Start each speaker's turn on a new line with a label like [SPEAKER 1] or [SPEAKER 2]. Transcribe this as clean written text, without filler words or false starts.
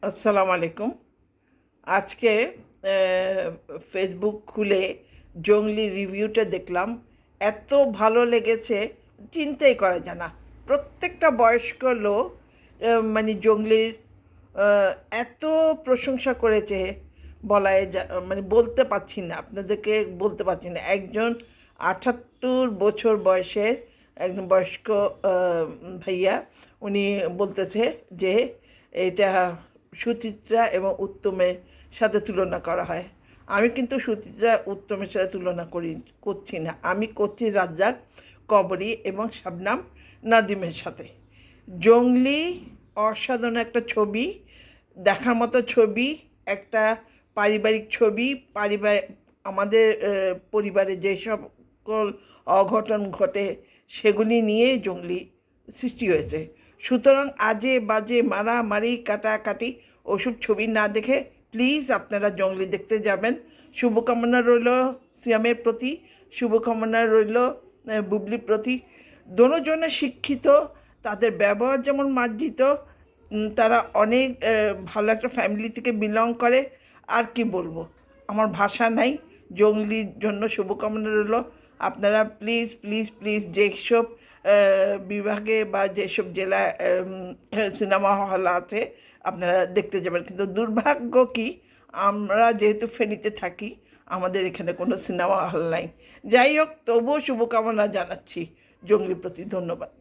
[SPEAKER 1] আসসালামু আলাইকুম। আজকে ফেসবুক খুলে জংলি রিভিউটা দেখলাম। এত ভালো লেগেছে, চিন্তাই করা যায় না। প্রত্যেকটা বয়স্ক লোক মানে জংলির এত প্রশংসা করেছে, মানে বলতে পারছি না, আপনাদেরকে বলতে পারছি না। একজন ৭৮ বছর বয়সের একজন বয়স্ক ভাইয়া, উনি বলতেছে যে এটা সুচিত্রা এবং উত্তমের সাথে তুলনা করা হয়। আমি কিন্তু সুচিত্রা উত্তমের সাথে তুলনা করছি না, আমি করছি রাজ্জাক, কবরী এবং শাবনাম নাদিমের সাথে। জংলি অসাধারণ একটা ছবি, দেখার মতো ছবি, একটা পারিবারিক ছবি। আমাদের পরিবারে যে সকল অঘটন ঘটে সেগুলি নিয়ে জংলি সৃষ্টি হয়েছে। সুতরাং আজে বাজে মারামারি কাটাকাটি ওসব ছবি না দেখে প্লিজ আপনারা জংলি দেখতে যাবেন। শুভকামনা রইল সিয়ামের প্রতি, শুভকামনা রইল বুবলির প্রতি। দোনোজনে শিক্ষিত, তাদের ব্যবহার যেমন মার্জিত, তারা অনেক ভালো একটা ফ্যামিলি থেকে বিলং করে। আর কি বলবো, আমার ভাষা নাই। জংলির জন্য শুভকামনা রইল। আপনারা প্লিজ প্লিজ প্লিজ যেসব বিভাগে বা যেসব জেলায় সিনেমা হল আছে আপনারা দেখতে যাবেন। কিন্তু দুর্ভাগ্য কি, আমরা যেহেতু ফেনীতে থাকি, আমাদের এখানে কোনো সিনেমা হল নাই। যাই হোক, তবুও শুভকামনা জানাচ্ছি জংলির প্রতি। ধন্যবাদ।